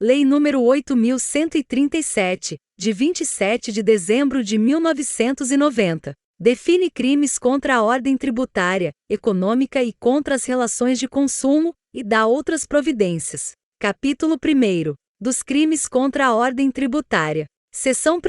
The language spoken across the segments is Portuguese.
Lei nº 8.137, de 27 de dezembro de 1990, define crimes contra a ordem tributária, econômica e contra as relações de consumo, e dá outras providências. Capítulo 1. Dos crimes contra a ordem tributária. Seção 1.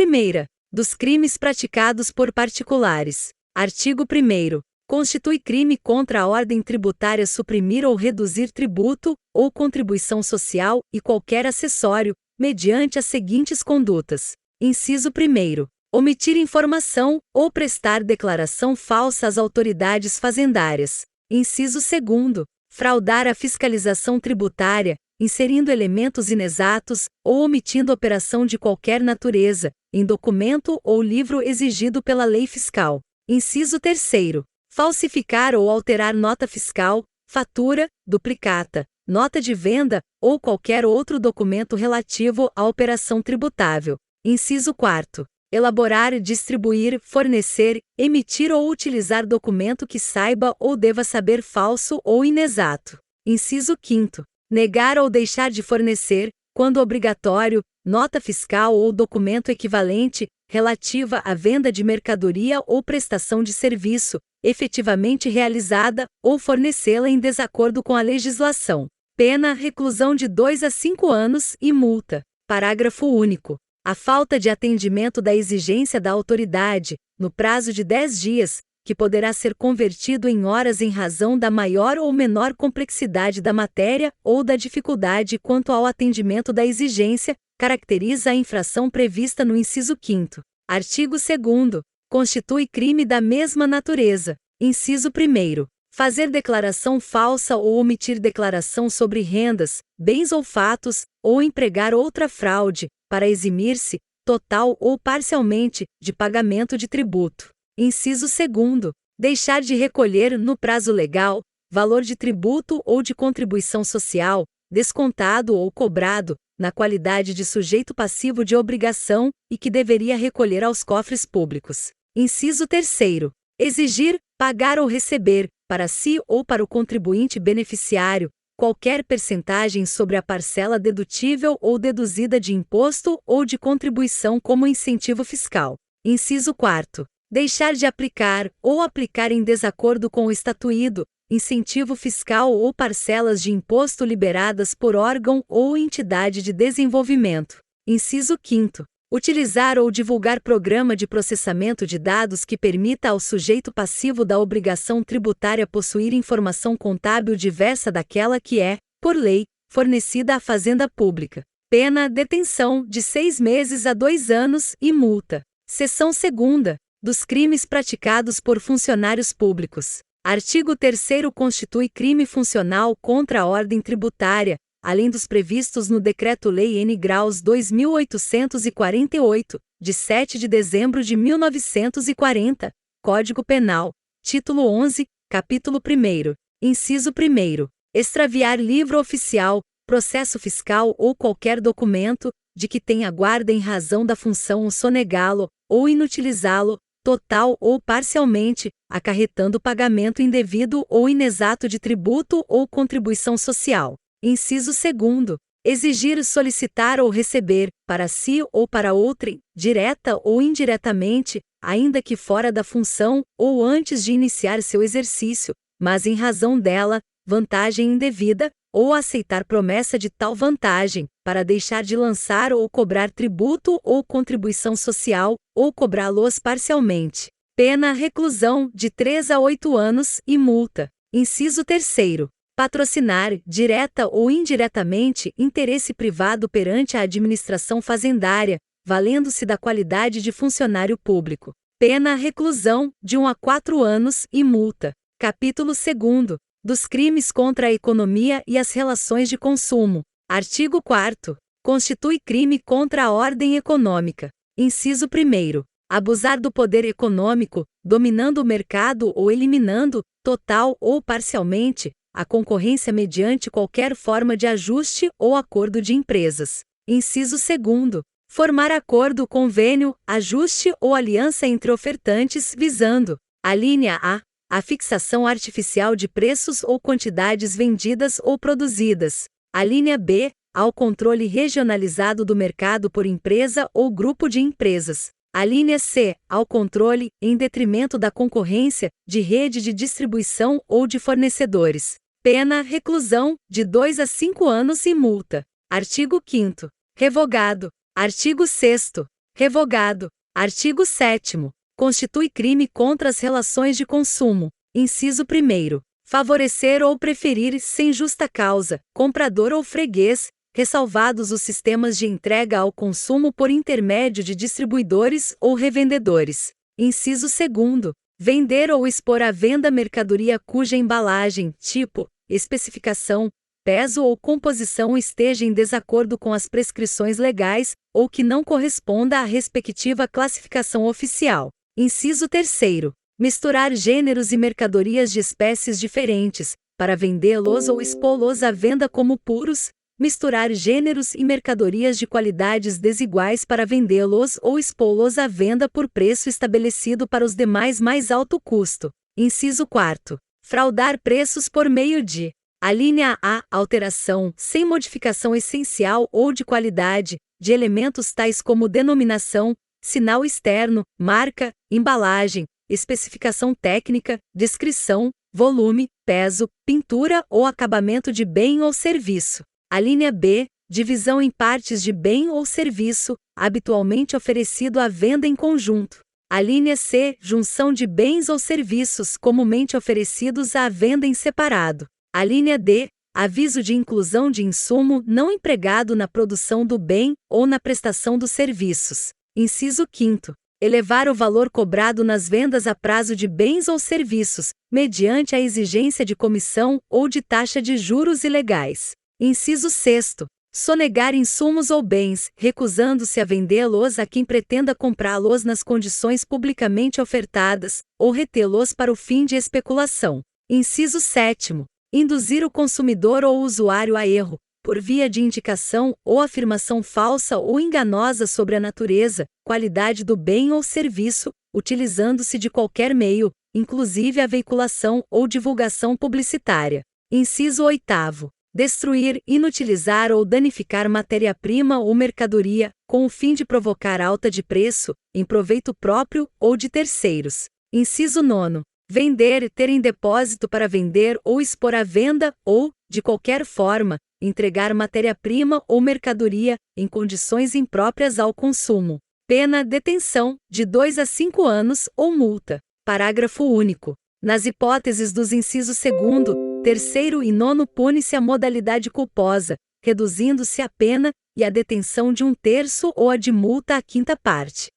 Dos crimes praticados por particulares. Artigo 1º. Constitui crime contra a ordem tributária suprimir ou reduzir tributo, ou contribuição social, e qualquer acessório, mediante as seguintes condutas. Inciso 1º. Omitir informação, ou prestar declaração falsa às autoridades fazendárias. Inciso 2º. Fraudar a fiscalização tributária, inserindo elementos inexatos, ou omitindo operação de qualquer natureza, em documento ou livro exigido pela lei fiscal. Inciso 3º. Falsificar ou alterar nota fiscal, fatura, duplicata, nota de venda, ou qualquer outro documento relativo à operação tributável. Inciso 4º. Elaborar, distribuir, fornecer, emitir ou utilizar documento que saiba ou deva saber falso ou inexato. Inciso 5º. Negar ou deixar de fornecer, quando obrigatório, nota fiscal ou documento equivalente, relativa à venda de mercadoria ou prestação de serviço, efetivamente realizada, ou fornecê-la em desacordo com a legislação. Pena: reclusão de 2 a 5 anos e multa. Parágrafo único. A falta de atendimento da exigência da autoridade, no prazo de 10 dias, que poderá ser convertido em horas em razão da maior ou menor complexidade da matéria ou da dificuldade quanto ao atendimento da exigência, caracteriza a infração prevista no inciso 5º. Artigo 2º. Constitui crime da mesma natureza. Inciso 1º. Fazer declaração falsa ou omitir declaração sobre rendas, bens ou fatos, ou empregar outra fraude, para eximir-se, total ou parcialmente, de pagamento de tributo. Inciso 2º. Deixar de recolher, no prazo legal, valor de tributo ou de contribuição social, descontado ou cobrado, na qualidade de sujeito passivo de obrigação, e que deveria recolher aos cofres públicos. Inciso 3º. Exigir, pagar ou receber, para si ou para o contribuinte beneficiário, qualquer percentagem sobre a parcela dedutível ou deduzida de imposto ou de contribuição como incentivo fiscal. Inciso 4º. Deixar de aplicar, ou aplicar em desacordo com o estatuído, incentivo fiscal ou parcelas de imposto liberadas por órgão ou entidade de desenvolvimento. Inciso 5º. Utilizar ou divulgar programa de processamento de dados que permita ao sujeito passivo da obrigação tributária possuir informação contábil diversa daquela que é, por lei, fornecida à Fazenda Pública. Pena: detenção, de 6 meses a 2 anos, e multa. Seção 2ª. Dos crimes praticados por funcionários públicos. Artigo 3º. Constitui crime funcional contra a ordem tributária, além dos previstos no Decreto-Lei N. Graus 2848, de 7 de dezembro de 1940, Código Penal, título 11, capítulo 1º, inciso 1º. Extraviar livro oficial, processo fiscal ou qualquer documento, de que tenha guarda em razão da função ou sonegá-lo, ou inutilizá-lo, total ou parcialmente, acarretando pagamento indevido ou inexato de tributo ou contribuição social. Inciso 2º. Exigir, solicitar ou receber, para si ou para outrem, direta ou indiretamente, ainda que fora da função, ou antes de iniciar seu exercício, mas em razão dela, vantagem indevida, ou aceitar promessa de tal vantagem, para deixar de lançar ou cobrar tributo ou contribuição social, ou cobrá-los parcialmente. Pena: reclusão, de 3 a 8 anos, e multa. Inciso 3º. Patrocinar, direta ou indiretamente, interesse privado perante a administração fazendária, valendo-se da qualidade de funcionário público. Pena: reclusão, de 1 a 4 anos, e multa. Capítulo 2º. Dos crimes contra a economia e as relações de consumo. Artigo 4º. Constitui crime contra a ordem econômica. Inciso 1º. Abusar do poder econômico, dominando o mercado ou eliminando, total ou parcialmente, a concorrência mediante qualquer forma de ajuste ou acordo de empresas. Inciso 2º. Formar acordo, convênio, ajuste ou aliança entre ofertantes visando: alínea A. A fixação artificial de preços ou quantidades vendidas ou produzidas. Alínea B. ao controle regionalizado do mercado por empresa ou grupo de empresas. A linha C, ao controle, em detrimento da concorrência, de rede de distribuição ou de fornecedores. Pena, reclusão, de 2 a 5 anos e multa. Artigo 5º. Revogado. Artigo 6º. Revogado. Artigo 7º. Constitui crime contra as relações de consumo. Inciso 1º. Favorecer ou preferir, sem justa causa, comprador ou freguês, ressalvados os sistemas de entrega ao consumo por intermédio de distribuidores ou revendedores. Inciso 2º. Vender ou expor à venda mercadoria cuja embalagem, tipo, especificação, peso ou composição esteja em desacordo com as prescrições legais, ou que não corresponda à respectiva classificação oficial. Inciso 3º. Misturar gêneros e mercadorias de espécies diferentes, para vendê-los ou expô-los à venda como puros, misturar gêneros e mercadorias de qualidades desiguais para vendê-los ou expô-los à venda por preço estabelecido para os demais mais alto custo. Inciso 4º. Fraudar preços por meio de: a linha A, alteração, sem modificação essencial ou de qualidade, de elementos tais como denominação, sinal externo, marca, embalagem, especificação técnica, descrição, volume, peso, pintura ou acabamento de bem ou serviço. A linha B, divisão em partes de bem ou serviço, habitualmente oferecido à venda em conjunto. A linha C, junção de bens ou serviços comumente oferecidos à venda em separado. A linha D, aviso de inclusão de insumo não empregado na produção do bem ou na prestação dos serviços. Inciso 5º. Elevar o valor cobrado nas vendas a prazo de bens ou serviços, mediante a exigência de comissão ou de taxa de juros ilegais. Inciso 6º. Sonegar insumos ou bens, recusando-se a vendê-los a quem pretenda comprá-los nas condições publicamente ofertadas, ou retê-los para o fim de especulação. Inciso 7º. Induzir o consumidor ou usuário a erro, por via de indicação ou afirmação falsa ou enganosa sobre a natureza, qualidade do bem ou serviço, utilizando-se de qualquer meio, inclusive a veiculação ou divulgação publicitária. Inciso 8º. Destruir, inutilizar ou danificar matéria-prima ou mercadoria, com o fim de provocar alta de preço, em proveito próprio ou de terceiros. Inciso 9º. Vender, ter em depósito para vender ou expor à venda, ou, de qualquer forma, entregar matéria-prima ou mercadoria, em condições impróprias ao consumo. Pena, detenção, de 2 a 5 anos, ou multa. Parágrafo único. Nas hipóteses dos incisos 2º, 3º e 9º pune-se a modalidade culposa, reduzindo-se a pena e a detenção de 1/3 ou a de multa à 5ª parte.